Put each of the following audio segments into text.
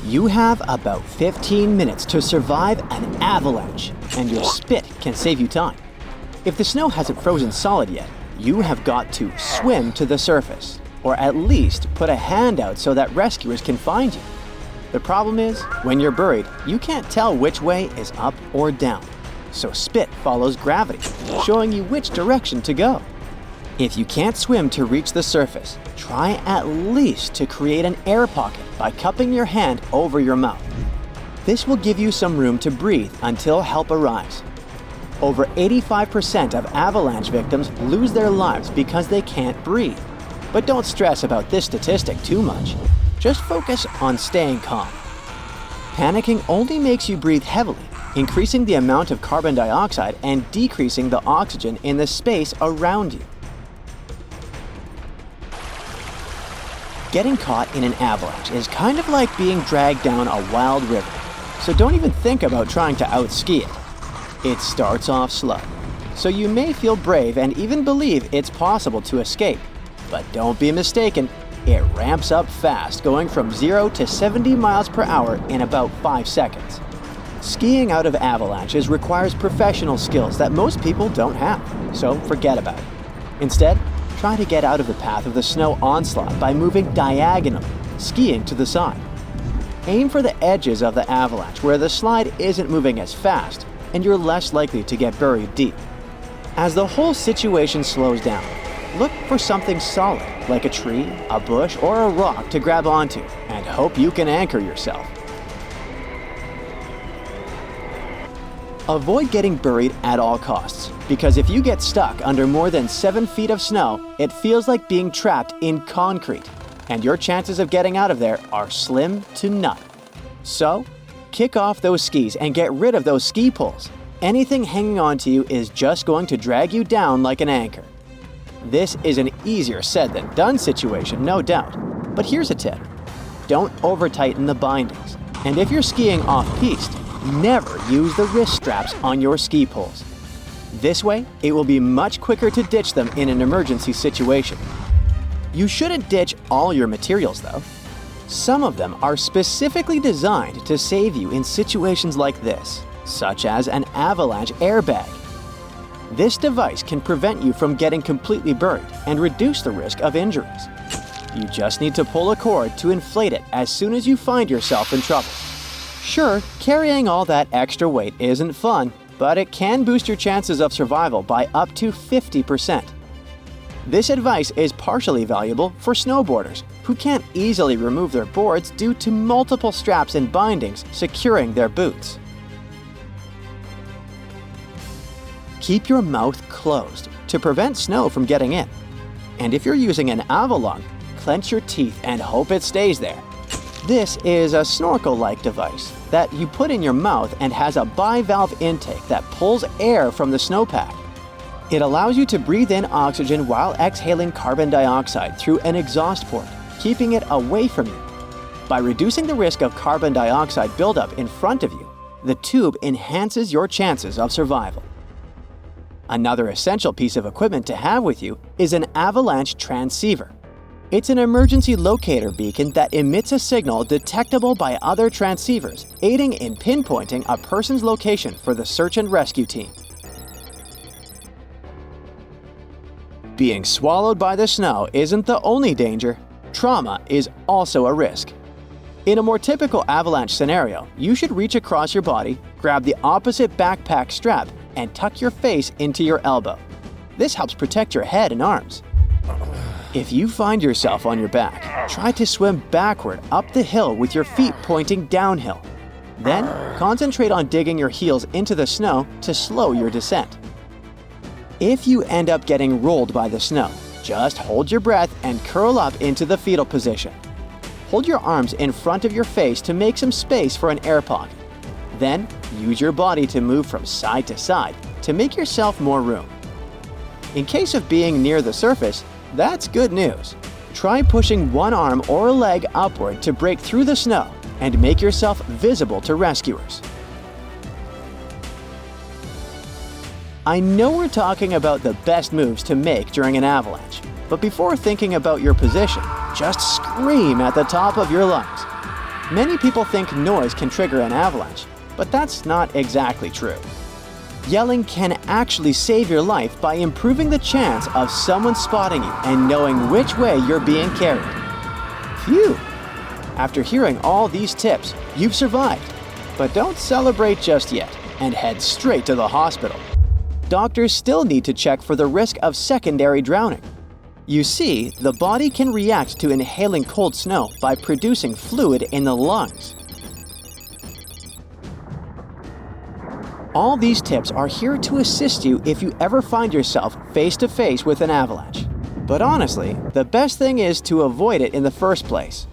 You have about 15 minutes to survive an avalanche, and your spit can save you time. If the snow hasn't frozen solid yet, you have got to swim to the surface, or at least put a hand out so that rescuers can find you. The problem is, when you're buried, you can't tell which way is up or down. So spit follows gravity, showing you which direction to go. If you can't swim to reach the surface, try at least to create an air pocket by cupping your hand over your mouth. This will give you some room to breathe until help arrives. Over 85% of avalanche victims lose their lives because they can't breathe. But don't stress about this statistic too much. Just focus on staying calm. Panicking only makes you breathe heavily, increasing the amount of carbon dioxide and decreasing the oxygen in the space around you. Getting caught in an avalanche is kind of like being dragged down a wild river, so don't even think about trying to out-ski it. It starts off slow, so you may feel brave and even believe it's possible to escape. But don't be mistaken, it ramps up fast, going from 0 to 70 miles per hour in about 5 seconds. Skiing out of avalanches requires professional skills that most people don't have, so forget about it. Instead, try to get out of the path of the snow onslaught by moving diagonally, skiing to the side. Aim for the edges of the avalanche where the slide isn't moving as fast and you're less likely to get buried deep. As the whole situation slows down, look for something solid like a tree, a bush, or a rock to grab onto and hope you can anchor yourself. Avoid getting buried at all costs, because if you get stuck under more than 7 feet of snow, it feels like being trapped in concrete, and your chances of getting out of there are slim to none. So, kick off those skis and get rid of those ski poles. Anything hanging onto you is just going to drag you down like an anchor. This is an easier said than done situation, no doubt, but here's a tip. Don't over-tighten the bindings, and if you're skiing off-piste, never use the wrist straps on your ski poles. This way, it will be much quicker to ditch them in an emergency situation. You shouldn't ditch all your materials though. Some of them are specifically designed to save you in situations like this, such as an avalanche airbag. This device can prevent you from getting completely buried and reduce the risk of injuries. You just need to pull a cord to inflate it as soon as you find yourself in trouble. Sure, carrying all that extra weight isn't fun, but it can boost your chances of survival by up to 50%. This advice is partially valuable for snowboarders who can't easily remove their boards due to multiple straps and bindings securing their boots. Keep your mouth closed to prevent snow from getting in. And if you're using an Avalanche, clench your teeth and hope it stays there. This is a snorkel-like device that you put in your mouth and has a bivalve intake that pulls air from the snowpack. It allows you to breathe in oxygen while exhaling carbon dioxide through an exhaust port, keeping it away from you. By reducing the risk of carbon dioxide buildup in front of you, the tube enhances your chances of survival. Another essential piece of equipment to have with you is an avalanche transceiver. It's an emergency locator beacon that emits a signal detectable by other transceivers, aiding in pinpointing a person's location for the search and rescue team. Being swallowed by the snow isn't the only danger. Trauma is also a risk. In a more typical avalanche scenario, you should reach across your body, grab the opposite backpack strap, and tuck your face into your elbow. This helps protect your head and arms. If you find yourself on your back, try to swim backward up the hill with your feet pointing downhill. Then, concentrate on digging your heels into the snow to slow your descent. If you end up getting rolled by the snow, just hold your breath and curl up into the fetal position. Hold your arms in front of your face to make some space for an air pocket. Then, use your body to move from side to side to make yourself more room. In case of being near the surface, that's good news. Try pushing one arm or leg upward to break through the snow and make yourself visible to rescuers. I know we're talking about the best moves to make during an avalanche, but before thinking about your position, just scream at the top of your lungs. Many people think noise can trigger an avalanche, but that's not exactly true. Yelling can actually save your life by improving the chance of someone spotting you and knowing which way you're being carried. Phew! After hearing all these tips, you've survived. But don't celebrate just yet and head straight to the hospital. Doctors still need to check for the risk of secondary drowning. You see, the body can react to inhaling cold snow by producing fluid in the lungs. All these tips are here to assist you if you ever find yourself face to face with an avalanche. But honestly, the best thing is to avoid it in the first place.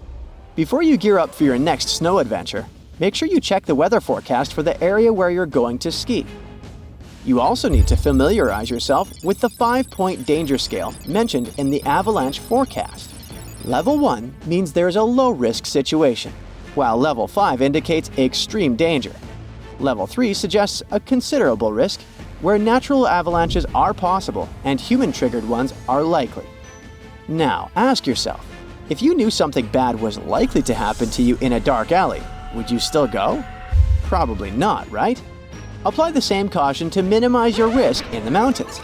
Before you gear up for your next snow adventure, make sure you check the weather forecast for the area where you're going to ski. You also need to familiarize yourself with the 5-point danger scale mentioned in the avalanche forecast. Level 1 means there's a low-risk situation, while Level 5 indicates extreme danger. Level 3 suggests a considerable risk, where natural avalanches are possible and human-triggered ones are likely. Now, ask yourself, if you knew something bad was likely to happen to you in a dark alley, would you still go? Probably not, right? Apply the same caution to minimize your risk in the mountains.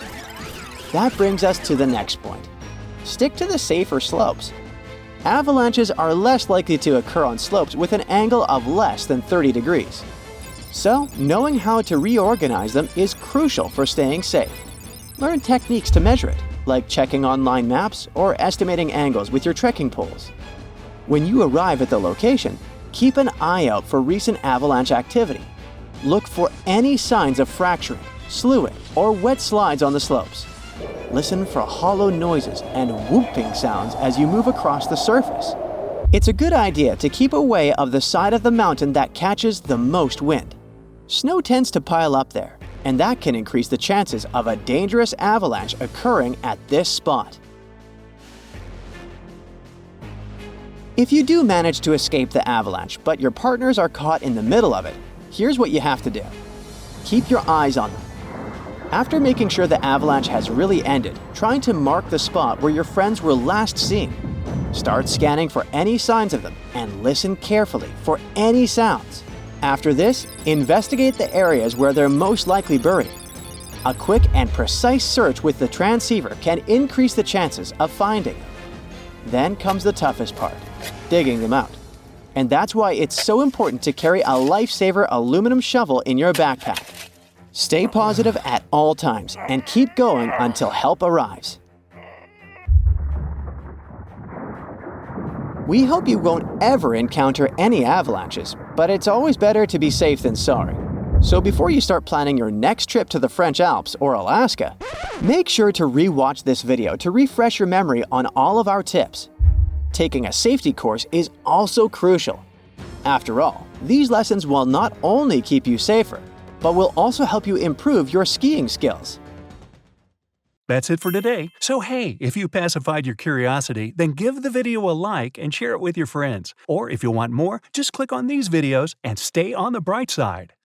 That brings us to the next point. Stick to the safer slopes. Avalanches are less likely to occur on slopes with an angle of less than 30 degrees. So, knowing how to reorganize them is crucial for staying safe. Learn techniques to measure it, like checking online maps or estimating angles with your trekking poles. When you arrive at the location, keep an eye out for recent avalanche activity. Look for any signs of fracturing, slewing, or wet slides on the slopes. Listen for hollow noises and whooping sounds as you move across the surface. It's a good idea to keep away of the side of the mountain that catches the most wind. Snow tends to pile up there, and that can increase the chances of a dangerous avalanche occurring at this spot. If you do manage to escape the avalanche, but your partners are caught in the middle of it, here's what you have to do. Keep your eyes on them. After making sure the avalanche has really ended, try to mark the spot where your friends were last seen. Start scanning for any signs of them and listen carefully for any sounds. After this, investigate the areas where they're most likely buried. A quick and precise search with the transceiver can increase the chances of finding them. Then comes the toughest part, digging them out. And that's why it's so important to carry a lifesaver aluminum shovel in your backpack. Stay positive at all times and keep going until help arrives. We hope you won't ever encounter any avalanches, but it's always better to be safe than sorry. So before you start planning your next trip to the French Alps or Alaska, make sure to re-watch this video to refresh your memory on all of our tips. Taking a safety course is also crucial. After all, these lessons will not only keep you safer, but will also help you improve your skiing skills. That's it for today. So hey, if you pacified your curiosity, then give the video a like and share it with your friends. Or if you want more, just click on these videos and stay on the bright side.